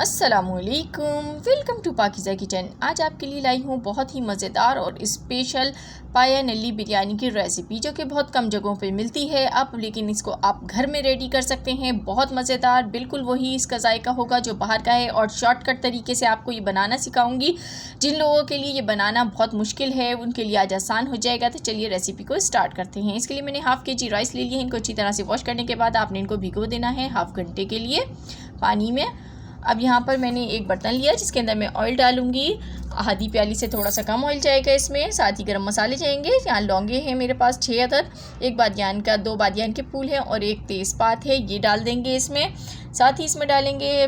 अस्सलामुअलैकुम, welcome to पाकिज़ा kitchen. आज आपके लिए लाई हूँ बहुत ही मज़ेदार और स्पेशल पाया नली बिरयानी की रेसिपी, जो कि बहुत कम जगहों पे मिलती है लेकिन इसको आप घर में रेडी कर सकते हैं। बहुत मज़ेदार, बिल्कुल वही इसका जायका होगा जो बाहर का है। और शॉर्टकट तरीके से आपको ये बनाना सिखाऊंगी। जिन लोगों के लिए ये बनाना बहुत मुश्किल है उनके लिए आज आसान हो जाएगा। तो चलिए रेसिपी को स्टार्ट करते हैं। इसके लिए मैंने हाफ़ के जी राइस ले लिए। इनको अच्छी तरह से वॉश करने के बाद आपने इनको भिगो देना है हाफ़ घंटे के लिए पानी में। अब यहाँ पर मैंने एक बर्तन लिया जिसके अंदर मैं ऑयल डालूंगी। आधी प्याली से थोड़ा सा कम ऑयल जाएगा इसमें। साथ ही गरम मसाले जाएंगे। यहाँ लौंगे हैं मेरे पास 6 अदद, एक बादियान का 2 बादियान के फूल हैं और एक तेज़पात है, ये डाल देंगे इसमें। साथ ही इसमें डालेंगे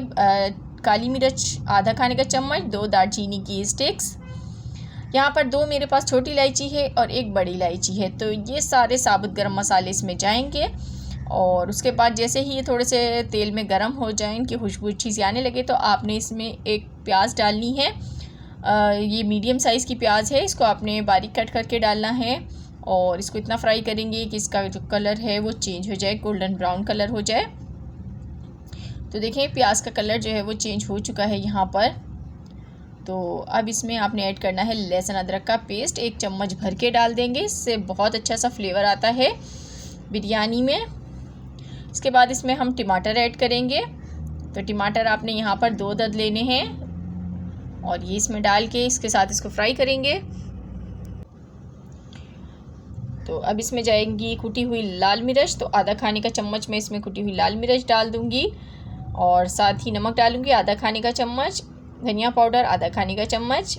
काली मिर्च आधा खाने का चम्मच, 2 दालचीनी की स्टिक्स। यहाँ पर 2 मेरे पास छोटी इलायची है और एक बड़ी इलायची है। तो ये सारे साबुत गरम मसाले इसमें जाएंगे। और उसके बाद जैसे ही ये थोड़े से तेल में गरम हो जाए, इनकी खुशबू अच्छी सी आने लगे, तो आपने इसमें एक प्याज डालनी है। ये मीडियम साइज़ की प्याज है, इसको आपने बारीक कट करके डालना है। और इसको इतना फ्राई करेंगे कि इसका जो कलर है वो चेंज हो जाए, गोल्डन ब्राउन कलर हो जाए। तो देखें प्याज का कलर जो है वो चेंज हो चुका है यहाँ पर। तो अब इसमें आपने ऐड करना है लहसुन अदरक का पेस्ट, 1 चम्मच भर के डाल देंगे। इससे बहुत अच्छा सा फ्लेवर आता है बिरयानी में। इसके बाद इसमें हम टमाटर ऐड करेंगे। तो टमाटर आपने यहाँ पर 2 अदद लेने हैं और ये इसमें डाल के इसके साथ इसको फ्राई करेंगे। तो अब इसमें जाएंगी कुटी हुई लाल मिर्च। तो आधा खाने का चम्मच मैं इसमें कुटी हुई लाल मिर्च डाल दूँगी। और साथ ही नमक डालूँगी आधा खाने का चम्मच, धनिया पाउडर आधा खाने का चम्मच।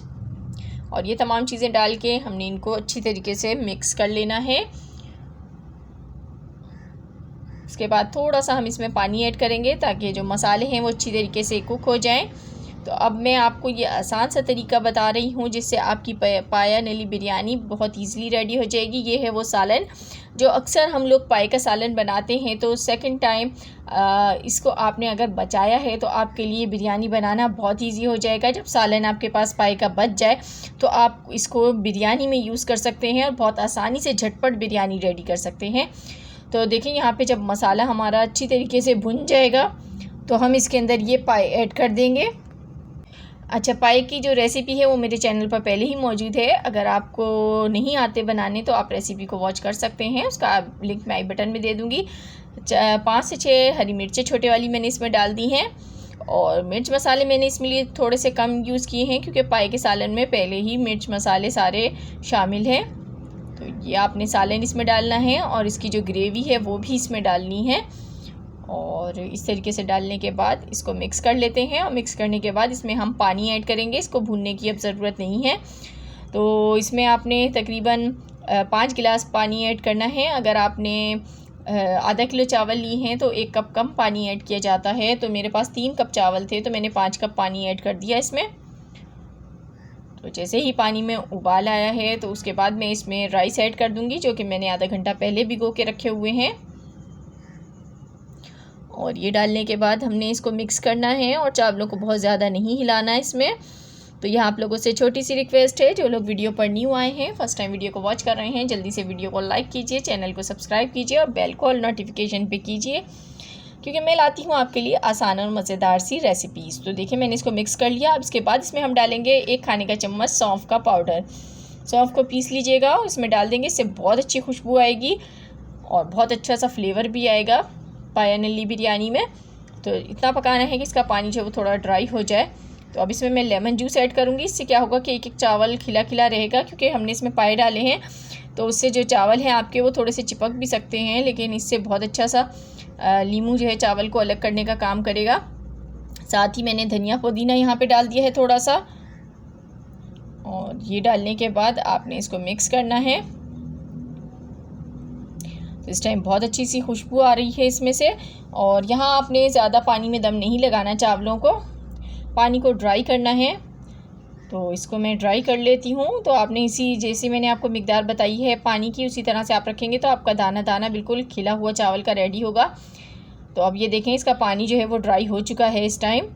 और ये तमाम चीज़ें डाल के हमने इनको अच्छी तरीके से मिक्स कर लेना है। इसके बाद थोड़ा सा हम इसमें पानी ऐड करेंगे ताकि जो मसाले हैं वो अच्छी तरीके से कुक हो जाएं। तो अब मैं आपको ये आसान सा तरीका बता रही हूँ जिससे आपकी पाया नली बिरयानी बहुत इजीली रेडी हो जाएगी। ये है वो सालन जो अक्सर हम लोग पाए का सालन बनाते हैं। तो सेकंड टाइम इसको आपने अगर बचाया है तो आपके लिए बिरयानी बनाना बहुत ईजी हो जाएगा। जब सालन आपके पास पाए का बच जाए तो आप इसको बिरयानी में यूज़ कर सकते हैं और बहुत आसानी से झटपट बिरयानी रेडी कर सकते हैं। तो देखिए यहाँ पे जब मसाला हमारा अच्छी तरीके से भुन जाएगा तो हम इसके अंदर ये पाए ऐड कर देंगे। अच्छा, पाए की जो रेसिपी है वो मेरे चैनल पर पहले ही मौजूद है। अगर आपको नहीं आते बनाने तो आप रेसिपी को वॉच कर सकते हैं, उसका लिंक मैं आई बटन में दे दूँगी। 5 से 6 हरी मिर्चें छोटे वाली मैंने इसमें डाल दी हैं। और मिर्च मसाले मैंने इसमें लिए थोड़े से कम यूज़ किए हैं क्योंकि पाए के सालन में पहले ही मिर्च मसाले सारे शामिल हैं। तो ये आपने सालन इसमें डालना है और इसकी जो ग्रेवी है वो भी इसमें डालनी है। और इस तरीके से डालने के बाद इसको मिक्स कर लेते हैं। और मिक्स करने के बाद इसमें हम पानी ऐड करेंगे। इसको भूनने की अब ज़रूरत नहीं है। तो इसमें आपने तकरीबन 5 गिलास पानी ऐड करना है। अगर आपने आधा किलो चावल ली हैं तो 1 कप कम पानी ऐड किया जाता है। तो मेरे पास 3 कप चावल थे तो मैंने 5 कप पानी ऐड कर दिया इसमें। तो जैसे ही पानी में उबाल आया है तो उसके बाद मैं इसमें राइस ऐड कर दूंगी जो कि मैंने आधा घंटा पहले भिगो के रखे हुए हैं। और ये डालने के बाद हमने इसको मिक्स करना है और चावलों को बहुत ज़्यादा नहीं हिलाना है इसमें। तो यह आप लोगों से छोटी सी रिक्वेस्ट है, जो लोग वीडियो पर न्यू आए हैं, फर्स्ट टाइम वीडियो को वॉच कर रहे हैं, जल्दी से वीडियो को लाइक कीजिए, चैनल को सब्सक्राइब कीजिए और बेल को ऑल नोटिफिकेशन पे कीजिए क्योंकि मैं लाती हूँ आपके लिए आसान और मज़ेदार सी रेसिपीज़। तो देखिए मैंने इसको मिक्स कर लिया। अब इसके बाद इसमें हम डालेंगे 1 खाने का चम्मच सौंफ का पाउडर। सौंफ को पीस लीजिएगा और इसमें डाल देंगे, इससे बहुत अच्छी खुशबू आएगी और बहुत अच्छा सा फ्लेवर भी आएगा पाया नली बिरयानी में। तो इतना पकाना है कि इसका पानी जो है वो थोड़ा ड्राई हो जाए। तो अब इसमें मैं लेमन जूस ऐड करूँगी। इससे क्या होगा कि एक चावल खिला खिला रहेगा क्योंकि हमने इसमें पाए डाले हैं। तो उससे जो चावल हैं आपके वो थोड़े से चिपक भी सकते हैं, लेकिन इससे बहुत अच्छा सा लीमू जो है चावल को अलग करने का काम करेगा। साथ ही मैंने धनिया पुदीना यहाँ पे डाल दिया है थोड़ा सा। और ये डालने के बाद आपने इसको मिक्स करना है। तो इस टाइम बहुत अच्छी सी खुशबू आ रही है इसमें से। और यहाँ आपने ज़्यादा पानी में दम नहीं लगाना, चावलों को पानी को ड्राई करना है। तो इसको मैं ड्राई कर लेती हूँ। तो आपने इसी जैसे मैंने आपको मिकदार बताई है पानी की, उसी तरह से आप रखेंगे तो आपका दाना दाना बिल्कुल खिला हुआ चावल का रेडी होगा। तो अब ये देखें इसका पानी जो है वो ड्राई हो चुका है इस टाइम।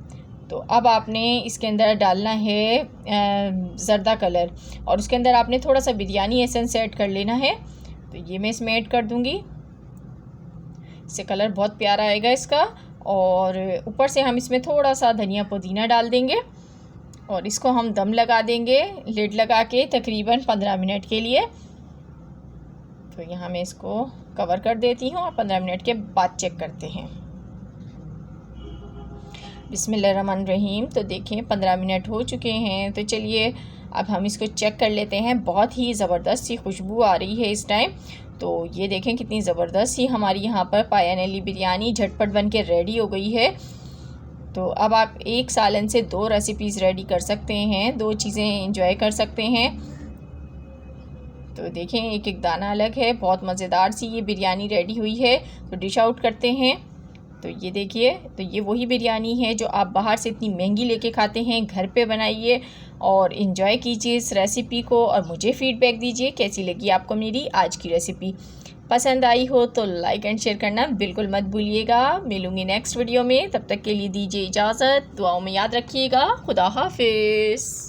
तो अब आपने इसके अंदर डालना है ज़र्दा कलर और उसके अंदर आपने थोड़ा सा बिरयानी एसेंस ऐड कर लेना है। तो ये मैं इसमें ऐड कर दूँगी, इससे कलर बहुत प्यारा आएगा इसका। और ऊपर से हम इसमें थोड़ा सा धनिया पुदीना डाल देंगे और इसको हम दम लगा देंगे लिड लगा के तकरीबन 15 मिनट के लिए। तो यहाँ मैं इसको कवर कर देती हूँ और 15 मिनट के बाद चेक करते हैं। बिस्मिल्लाहिर्रहमानिर्रहीम। तो देखें 15 मिनट हो चुके हैं। तो चलिए अब हम इसको चेक कर लेते हैं। बहुत ही ज़बरदस्त सी खुशबू आ रही है इस टाइम। तो ये देखें कितनी ज़बरदस्त सी हमारी यहाँ पर पाया नेली बिरयानी झटपट बन के रेडी हो गई है। तो अब आप एक सालन से 2 रेसिपीज़ रेडी कर सकते हैं, 2 चीज़ें इंजॉय कर सकते हैं। तो देखें एक एक दाना अलग है, बहुत मज़ेदार सी ये बिरयानी रेडी हुई है। तो डिश आउट करते हैं। तो ये देखिए, तो ये वही बिरयानी है जो आप बाहर से इतनी महंगी लेके खाते हैं। घर पे बनाइए और इन्जॉय कीजिए इस रेसिपी को और मुझे फ़ीडबैक दीजिए कैसी लगी आपको मेरी आज की रेसिपी। पसंद आई हो तो लाइक एंड शेयर करना बिल्कुल मत भूलिएगा। मिलूँगी नेक्स्ट वीडियो में, तब तक के लिए दीजिए इजाज़त। दुआओं में याद रखिएगा। खुदा हाफिज़।